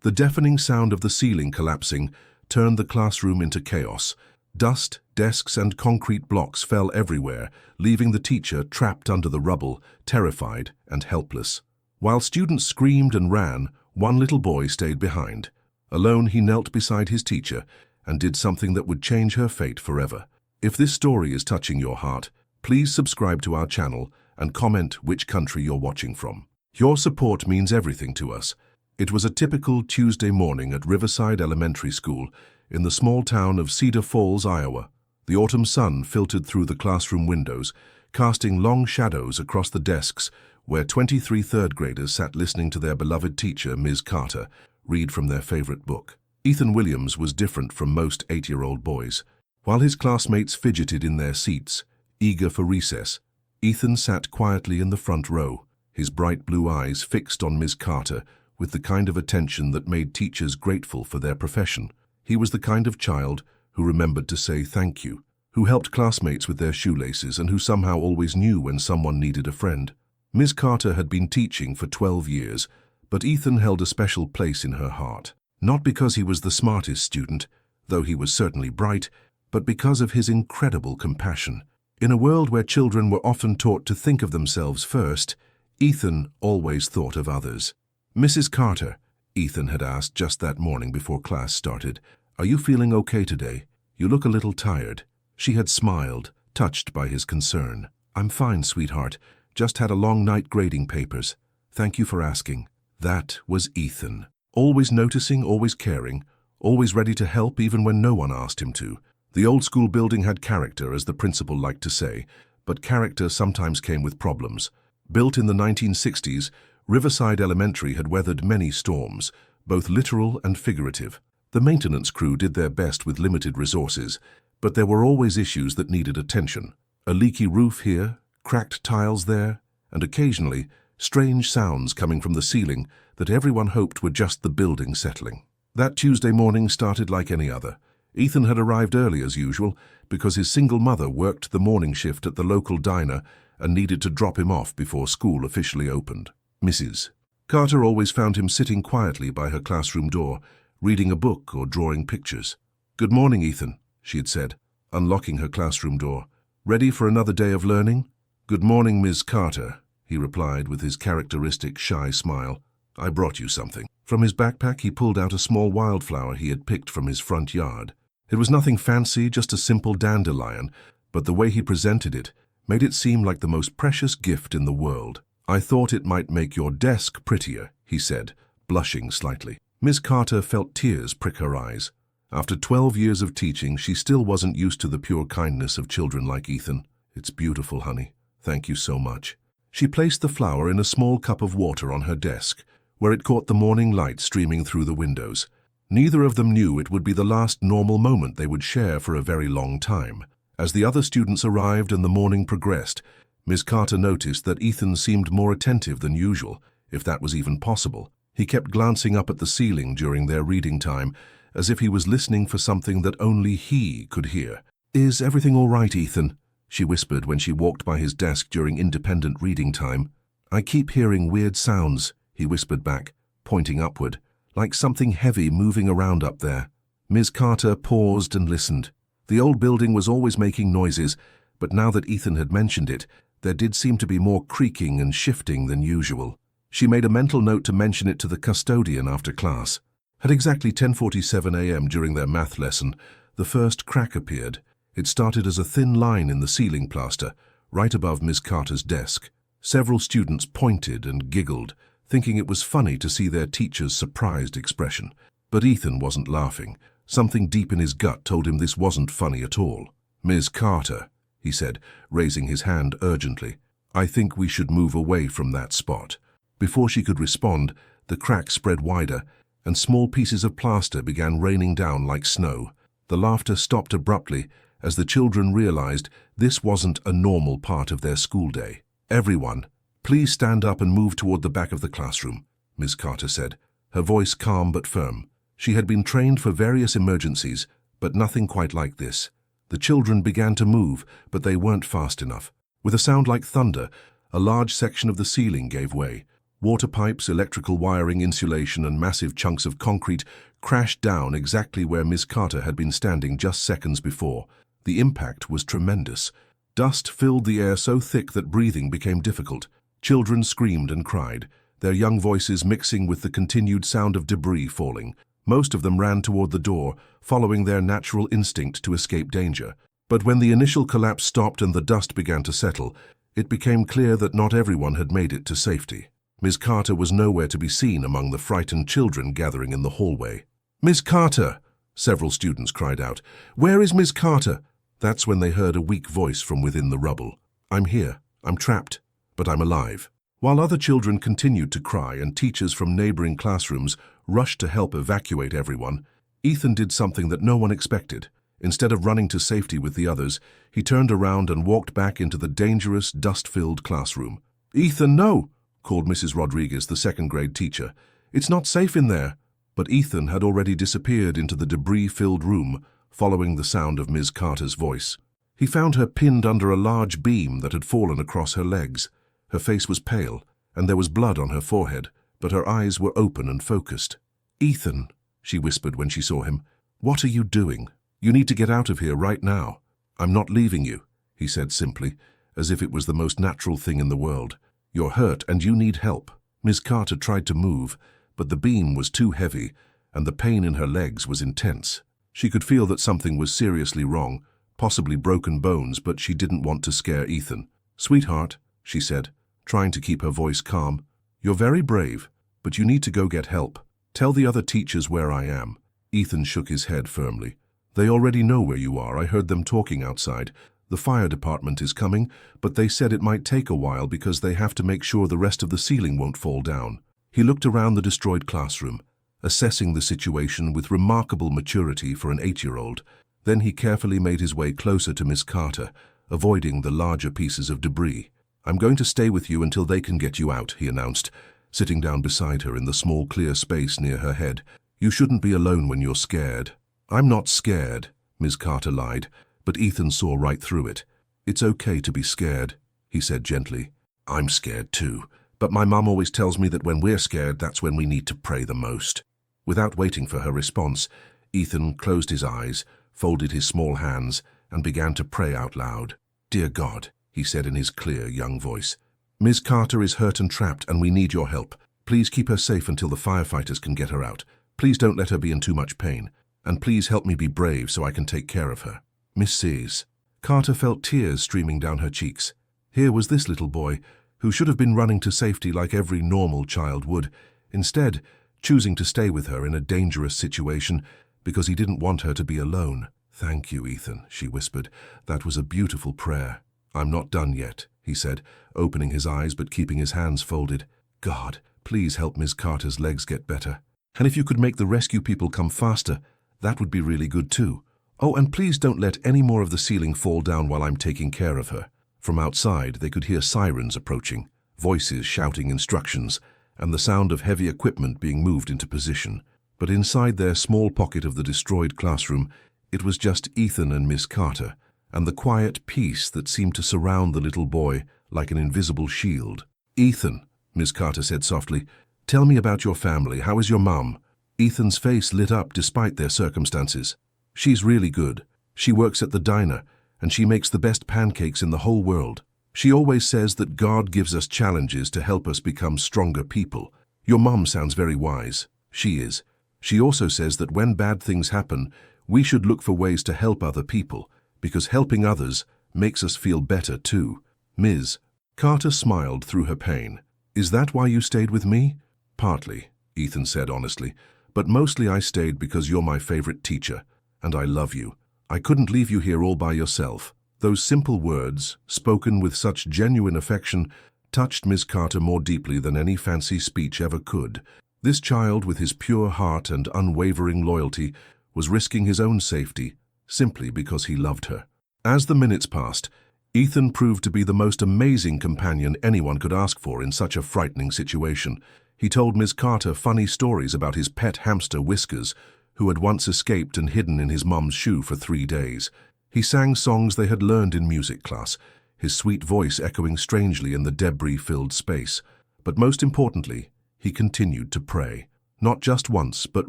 The deafening sound of the ceiling collapsing turned the classroom into chaos. Dust, desks, and concrete blocks fell everywhere, leaving the teacher trapped under the rubble, terrified and helpless. While students screamed and ran, one little boy stayed behind. Alone, he knelt beside his teacher and did something that would change her fate forever. If this story is touching your heart, please subscribe to our channel and comment which country you're watching from. Your support means everything to us. It was a typical Tuesday morning at Riverside Elementary School in the small town of Cedar Falls, Iowa. The autumn sun filtered through the classroom windows, casting long shadows across the desks where 23 third graders sat listening to their beloved teacher, Ms. Carter, read from their favorite book. Ethan Williams was different from most 8-year-old boys. While his classmates fidgeted in their seats, eager for recess, Ethan sat quietly in the front row, his bright blue eyes fixed on Ms. Carter with the kind of attention that made teachers grateful for their profession. He was the kind of child who remembered to say thank you, who helped classmates with their shoelaces, and who somehow always knew when someone needed a friend. Ms. Carter had been teaching for 12 years, but Ethan held a special place in her heart. Not because he was the smartest student, though he was certainly bright, but because of his incredible compassion. In a world where children were often taught to think of themselves first, Ethan always thought of others. "Mrs. Carter," Ethan had asked just that morning before class started, "are you feeling okay today? You look a little tired." She had smiled, touched by his concern. "I'm fine, sweetheart. Just had a long night grading papers. Thank you for asking." That was Ethan. Always noticing, always caring, always ready to help even when no one asked him to. The old school building had character, as the principal liked to say, but character sometimes came with problems. Built in the 1960s, Riverside Elementary had weathered many storms, both literal and figurative. The maintenance crew did their best with limited resources, but there were always issues that needed attention. A leaky roof here, cracked tiles there, and occasionally strange sounds coming from the ceiling that everyone hoped were just the building settling. That Tuesday morning started like any other. Ethan had arrived early as usual because his single mother worked the morning shift at the local diner and needed to drop him off before school officially opened. Mrs. Carter always found him sitting quietly by her classroom door, reading a book or drawing pictures. "Good morning, Ethan," she had said, unlocking her classroom door. "Ready for another day of learning?" "Good morning, Ms. Carter," he replied with his characteristic shy smile. "I brought you something." From his backpack he pulled out a small wildflower he had picked from his front yard. It was nothing fancy, just a simple dandelion, but the way he presented it made it seem like the most precious gift in the world. "I thought it might make your desk prettier," he said, blushing slightly. Miss Carter felt tears prick her eyes. After 12 years of teaching, she still wasn't used to the pure kindness of children like Ethan. "It's beautiful, honey. Thank you so much." She placed the flower in a small cup of water on her desk, where it caught the morning light streaming through the windows. Neither of them knew it would be the last normal moment they would share for a very long time. As the other students arrived and the morning progressed, Ms. Carter noticed that Ethan seemed more attentive than usual, if that was even possible. He kept glancing up at the ceiling during their reading time, as if he was listening for something that only he could hear. "Is everything all right, Ethan?" she whispered when she walked by his desk during independent reading time. "I keep hearing weird sounds," he whispered back, pointing upward, "like something heavy moving around up there." Ms. Carter paused and listened. The old building was always making noises, but now that Ethan had mentioned it, there did seem to be more creaking and shifting than usual. She made a mental note to mention it to the custodian after class. At exactly 10:47 a.m. during their math lesson, the first crack appeared. It started as a thin line in the ceiling plaster, right above Ms. Carter's desk. Several students pointed and giggled, thinking it was funny to see their teacher's surprised expression. But Ethan wasn't laughing. Something deep in his gut told him this wasn't funny at all. "Ms. Carter," he said, raising his hand urgently, "I think we should move away from that spot." Before she could respond, the crack spread wider, and small pieces of plaster began raining down like snow. The laughter stopped abruptly as the children realized this wasn't a normal part of their school day. "Everyone, please stand up and move toward the back of the classroom," Ms. Carter said, her voice calm but firm. She had been trained for various emergencies, but nothing quite like this. The children began to move, but they weren't fast enough. With a sound like thunder, a large section of the ceiling gave way. Water pipes, electrical wiring, insulation, and massive chunks of concrete crashed down exactly where Miss Carter had been standing just seconds before. The impact was tremendous. Dust filled the air so thick that breathing became difficult. Children screamed and cried, their young voices mixing with the continued sound of debris falling. Most of them ran toward the door, following their natural instinct to escape danger. But when the initial collapse stopped and the dust began to settle, it became clear that not everyone had made it to safety. Miss Carter was nowhere to be seen among the frightened children gathering in the hallway. "Miss Carter!" several students cried out. "Where is Miss Carter?" That's when they heard a weak voice from within the rubble. "I'm here. I'm trapped, but I'm alive." While other children continued to cry and teachers from neighboring classrooms rushed to help evacuate everyone, Ethan did something that no one expected. Instead of running to safety with the others, he turned around and walked back into the dangerous, dust-filled classroom. "Ethan, no!" called Mrs. Rodriguez, the second-grade teacher. "It's not safe in there." But Ethan had already disappeared into the debris-filled room, following the sound of Ms. Carter's voice. He found her pinned under a large beam that had fallen across her legs. Her face was pale, and there was blood on her forehead, but her eyes were open and focused. "Ethan," she whispered when she saw him, "what are you doing? You need to get out of here right now." "I'm not leaving you," he said simply, as if it was the most natural thing in the world. "You're hurt and you need help." Miss Carter tried to move, but the beam was too heavy, and the pain in her legs was intense. She could feel that something was seriously wrong, possibly broken bones, but she didn't want to scare Ethan. "Sweetheart," she said, trying to keep her voice calm, "you're very brave, but you need to go get help. Tell the other teachers where I am." Ethan shook his head firmly. "They already know where you are. I heard them talking outside. The fire department is coming, but they said it might take a while because they have to make sure the rest of the ceiling won't fall down." He looked around the destroyed classroom, assessing the situation with remarkable maturity for an 8-year-old. Then he carefully made his way closer to Miss Carter, avoiding the larger pieces of debris. "I'm going to stay with you until they can get you out," he announced, sitting down beside her in the small clear space near her head. "You shouldn't be alone when you're scared." "I'm not scared," Ms. Carter lied, but Ethan saw right through it. "It's okay to be scared," he said gently. "I'm scared too, but my mum always tells me that when we're scared, that's when we need to pray the most." Without waiting for her response, Ethan closed his eyes, folded his small hands, and began to pray out loud. "Dear God," he said in his clear, young voice, "Ms. Carter is hurt and trapped, and we need your help. Please keep her safe until the firefighters can get her out. Please don't let her be in too much pain. And please help me be brave so I can take care of her. Mrs. Carter felt tears streaming down her cheeks. Here was this little boy, who should have been running to safety like every normal child would, instead choosing to stay with her in a dangerous situation because he didn't want her to be alone. "Thank you, Ethan," she whispered. "That was a beautiful prayer." "I'm not done yet," he said, opening his eyes but keeping his hands folded. "God, please help Miss Carter's legs get better. And if you could make the rescue people come faster, that would be really good too. Oh, and please don't let any more of the ceiling fall down while I'm taking care of her." From outside, they could hear sirens approaching, voices shouting instructions, and the sound of heavy equipment being moved into position. But inside their small pocket of the destroyed classroom, it was just Ethan and Miss Carter, and the quiet peace that seemed to surround the little boy like an invisible shield. "Ethan," Miss Carter said softly, "tell me about your family. How is your mum?" Ethan's face lit up despite their circumstances. "She's really good. She works at the diner, and she makes the best pancakes in the whole world. She always says that God gives us challenges to help us become stronger people. Your mum sounds very wise." "She is. She also says that when bad things happen, we should look for ways to help other people, because helping others makes us feel better too." Ms. Carter smiled through her pain. "Is that why you stayed with me?" "Partly," Ethan said honestly, "but mostly I stayed because you're my favorite teacher, and I love you. I couldn't leave you here all by yourself." Those simple words, spoken with such genuine affection, touched Miss Carter more deeply than any fancy speech ever could. This child, with his pure heart and unwavering loyalty, was risking his own safety simply because he loved her. As the minutes passed, Ethan proved to be the most amazing companion anyone could ask for in such a frightening situation. He told Miss Carter funny stories about his pet hamster Whiskers, who had once escaped and hidden in his mum's shoe for 3 days. He sang songs they had learned in music class, his sweet voice echoing strangely in the debris-filled space. But most importantly, he continued to pray. Not just once, but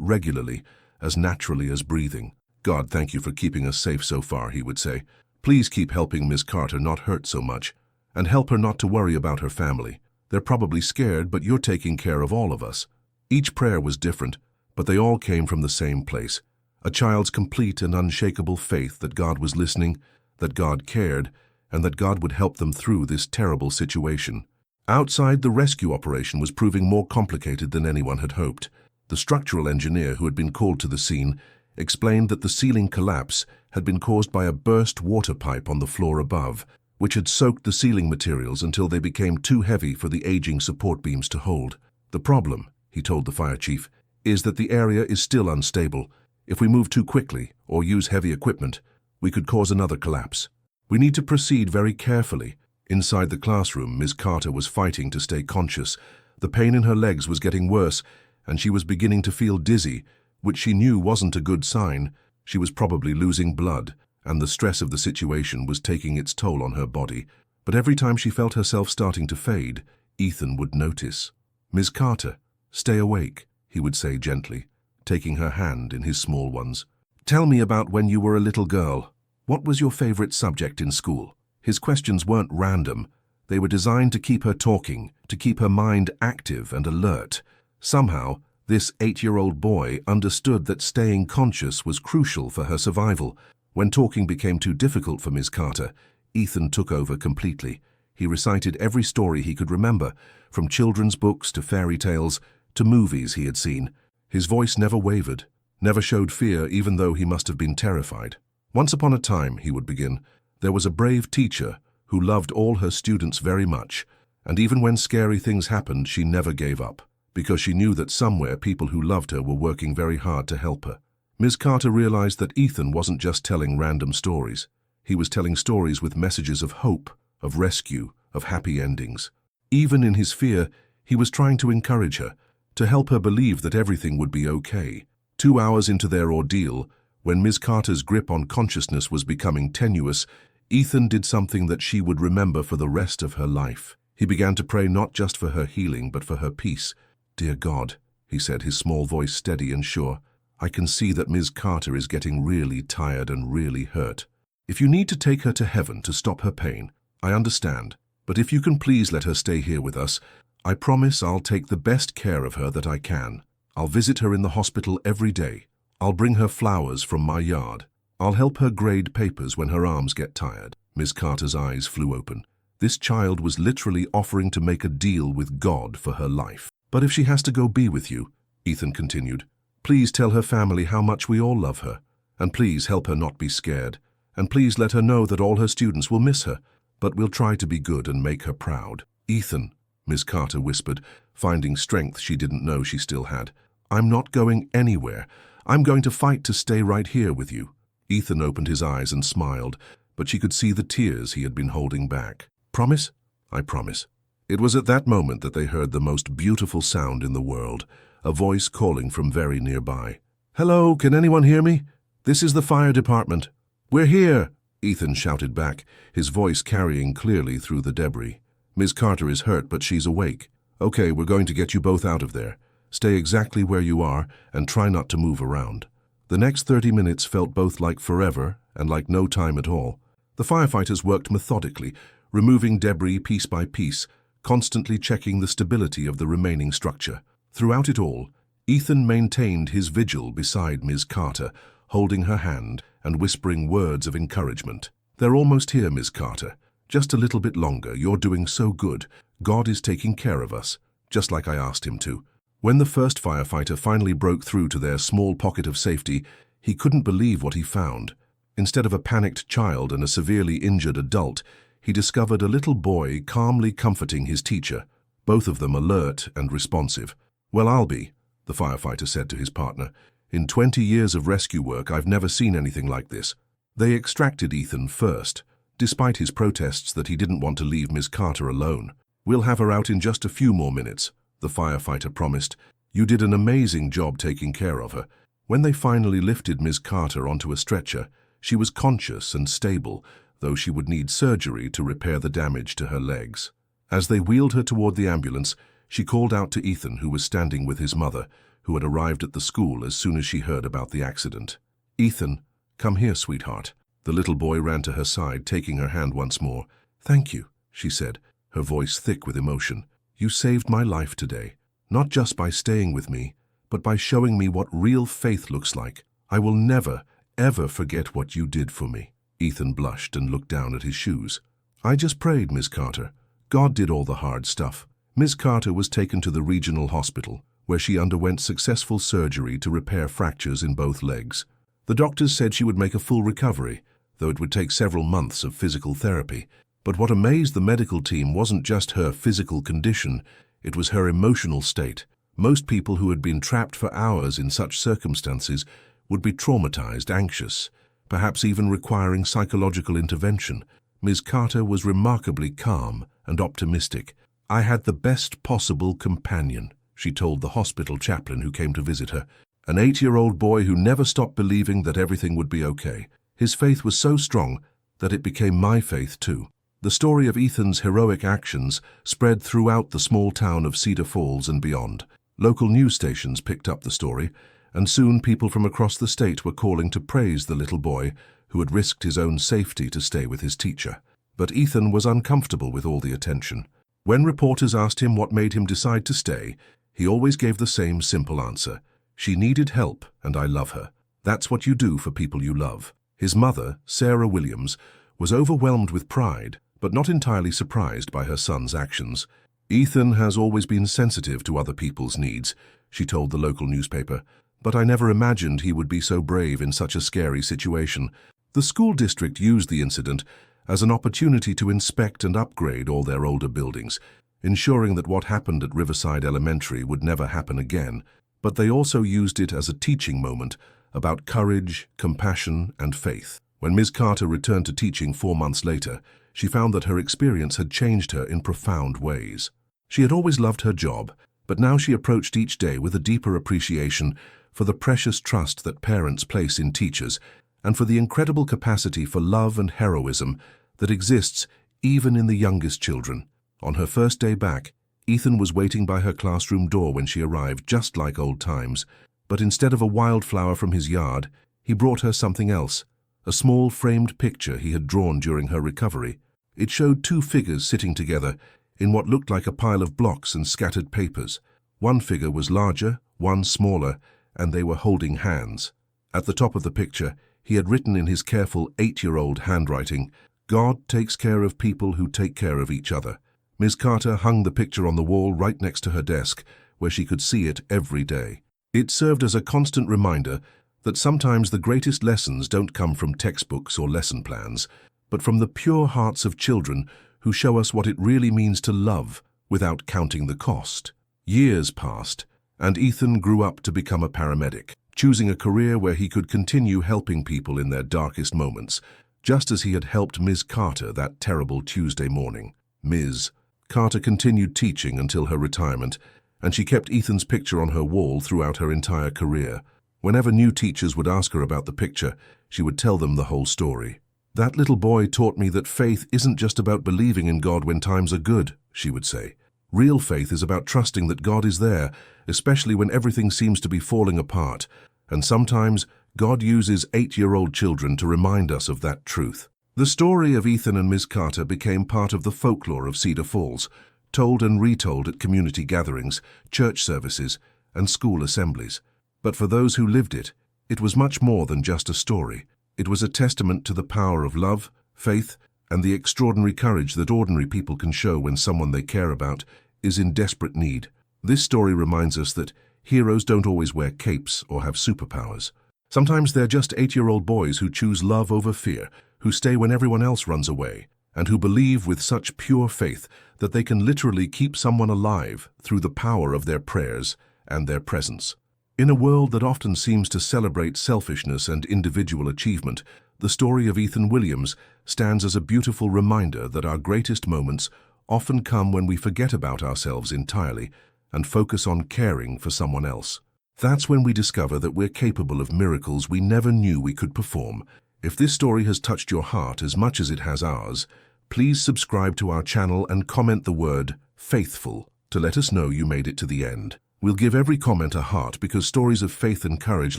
regularly, as naturally as breathing. "God, thank you for keeping us safe so far," he would say. "Please keep helping Miss Carter not hurt so much, and help her not to worry about her family. They're probably scared, but you're taking care of all of us." Each prayer was different, but they all came from the same place. A child's complete and unshakable faith that God was listening, that God cared, and that God would help them through this terrible situation. Outside, the rescue operation was proving more complicated than anyone had hoped. The structural engineer who had been called to the scene explained that the ceiling collapse had been caused by a burst water pipe on the floor above, which had soaked the ceiling materials until they became too heavy for the aging support beams to hold. "The problem," he told the fire chief, "is that the area is still unstable. If we move too quickly or use heavy equipment, we could cause another collapse. We need to proceed very carefully." Inside the classroom, Ms. Carter was fighting to stay conscious. The pain in her legs was getting worse, and she was beginning to feel dizzy, which she knew wasn't a good sign. She was probably losing blood, and the stress of the situation was taking its toll on her body. But every time she felt herself starting to fade, Ethan would notice. "Ms. Carter, stay awake," he would say gently, taking her hand in his small ones. "Tell me about when you were a little girl. What was your favorite subject in school?" His questions weren't random. They were designed to keep her talking, to keep her mind active and alert. Somehow, this 8-year-old boy understood that staying conscious was crucial for her survival. When talking became too difficult for Ms. Carter, Ethan took over completely. He recited every story he could remember, from children's books to fairy tales to movies he had seen. His voice never wavered, never showed fear even though he must have been terrified. "Once upon a time," he would begin, "there was a brave teacher who loved all her students very much, and even when scary things happened, she never gave up, because she knew that somewhere people who loved her were working very hard to help her." Ms. Carter realized that Ethan wasn't just telling random stories. He was telling stories with messages of hope, of rescue, of happy endings. Even in his fear, he was trying to encourage her, to help her believe that everything would be okay. 2 hours into their ordeal, when Ms. Carter's grip on consciousness was becoming tenuous, Ethan did something that she would remember for the rest of her life. He began to pray not just for her healing, but for her peace. "Dear God," he said, his small voice steady and sure, "I can see that Ms. Carter is getting really tired and really hurt. If you need to take her to heaven to stop her pain, I understand. But if you can please let her stay here with us, I promise I'll take the best care of her that I can. I'll visit her in the hospital every day. I'll bring her flowers from my yard. I'll help her grade papers when her arms get tired." Miss Carter's eyes flew open. This child was literally offering to make a deal with God for her life. "But if she has to go be with you," Ethan continued, "please tell her family how much we all love her. And please help her not be scared. And please let her know that all her students will miss her, but we'll try to be good and make her proud." "Ethan," Miss Carter whispered, finding strength she didn't know she still had, "I'm not going anywhere. I'm going to fight to stay right here with you." Ethan opened his eyes and smiled, but she could see the tears he had been holding back. "Promise?" "I promise." It was at that moment that they heard the most beautiful sound in the world, a voice calling from very nearby. "Hello, can anyone hear me? This is the fire department." "We're here," Ethan shouted back, his voice carrying clearly through the debris. "Ms. Carter is hurt, but she's awake. Okay, we're going to get you both out of there. Stay exactly where you are and try not to move around." The next 30 minutes felt both like forever and like no time at all. The firefighters worked methodically, removing debris piece by piece, constantly checking the stability of the remaining structure. Throughout it all, Ethan maintained his vigil beside Ms. Carter, holding her hand and whispering words of encouragement. "They're almost here, Ms. Carter. Just a little bit longer. You're doing so good. God is taking care of us, just like I asked him to." When the first firefighter finally broke through to their small pocket of safety, he couldn't believe what he found. Instead of a panicked child and a severely injured adult, he discovered a little boy calmly comforting his teacher, both of them alert and responsive. "Well, I'll be," the firefighter said to his partner. "In 20 years of rescue work, I've never seen anything like this." They extracted Ethan first, despite his protests that he didn't want to leave Ms. Carter alone. "We'll have her out in just a few more minutes," the firefighter promised. "You did an amazing job taking care of her." When they finally lifted Ms. Carter onto a stretcher, she was conscious and stable, though she would need surgery to repair the damage to her legs. As they wheeled her toward the ambulance, She called out to Ethan, who was standing with his mother, who had arrived at the school as soon as she heard about the accident. "Ethan, come here, sweetheart." The little boy ran to her side, taking her hand once more. "Thank you," she said, her voice thick with emotion. "You saved my life today, not just by staying with me, but by showing me what real faith looks like. I will never, ever forget what you did for me." Ethan blushed and looked down at his shoes. "I just prayed, Miss Carter. God did all the hard stuff." Miss Carter was taken to the regional hospital, where she underwent successful surgery to repair fractures in both legs. The doctors said she would make a full recovery, though it would take several months of physical therapy. But what amazed the medical team wasn't just her physical condition, it was her emotional state. Most people who had been trapped for hours in such circumstances would be traumatized, anxious, perhaps even requiring psychological intervention. Ms. Carter was remarkably calm and optimistic. "I had the best possible companion," she told the hospital chaplain who came to visit her. "An 8-year-old boy who never stopped believing that everything would be okay. His faith was so strong that it became my faith too." The story of Ethan's heroic actions spread throughout the small town of Cedar Falls and beyond. Local news stations picked up the story, and soon people from across the state were calling to praise the little boy who had risked his own safety to stay with his teacher. But Ethan was uncomfortable with all the attention. When reporters asked him what made him decide to stay, he always gave the same simple answer: "She needed help, and I love her. That's what you do for people you love." His mother, Sarah Williams, was overwhelmed with pride, but not entirely surprised by her son's actions. "Ethan has always been sensitive to other people's needs," she told the local newspaper, "but I never imagined he would be so brave in such a scary situation." The school district used the incident as an opportunity to inspect and upgrade all their older buildings, ensuring that what happened at Riverside Elementary would never happen again. But they also used it as a teaching moment about courage, compassion, and faith. When Ms. Carter returned to teaching 4 months later, she found that her experience had changed her in profound ways. She had always loved her job, but now she approached each day with a deeper appreciation for the precious trust that parents place in teachers and for the incredible capacity for love and heroism that exists even in the youngest children. On her first day back, Ethan was waiting by her classroom door when she arrived, just like old times. But instead of a wildflower from his yard, he brought her something else, a small framed picture he had drawn during her recovery. It showed 2 figures sitting together in what looked like a pile of blocks and scattered papers. One figure was larger, one smaller, and they were holding hands. At the top of the picture, he had written in his careful 8-year-old handwriting, "God takes care of people who take care of each other." Ms. Carter hung the picture on the wall right next to her desk, where she could see it every day. It served as a constant reminder that sometimes the greatest lessons don't come from textbooks or lesson plans, but from the pure hearts of children who show us what it really means to love without counting the cost. Years passed, and Ethan grew up to become a paramedic, choosing a career where he could continue helping people in their darkest moments, just as he had helped Ms. Carter that terrible Tuesday morning. Ms. Carter continued teaching until her retirement, and she kept Ethan's picture on her wall throughout her entire career. Whenever new teachers would ask her about the picture, she would tell them the whole story. "That little boy taught me that faith isn't just about believing in God when times are good," she would say. "Real faith is about trusting that God is there, especially when everything seems to be falling apart. And sometimes God uses 8-year-old children to remind us of that truth." The story of Ethan and Ms. Carter became part of the folklore of Cedar Falls, told and retold at community gatherings, church services, and school assemblies. But for those who lived it, it was much more than just a story. It was a testament to the power of love, faith, and the extraordinary courage that ordinary people can show when someone they care about is in desperate need. This story reminds us that heroes don't always wear capes or have superpowers. Sometimes they're just 8-year-old boys who choose love over fear, who stay when everyone else runs away, and who believe with such pure faith that they can literally keep someone alive through the power of their prayers and their presence. In a world that often seems to celebrate selfishness and individual achievement, the story of Ethan Williams stands as a beautiful reminder that our greatest moments often come when we forget about ourselves entirely and focus on caring for someone else. That's when we discover that we're capable of miracles we never knew we could perform. If this story has touched your heart as much as it has ours, please subscribe to our channel and comment the word "faithful" to let us know you made it to the end. We'll give every comment a heart because stories of faith and courage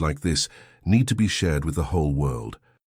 like this need to be shared with the whole world.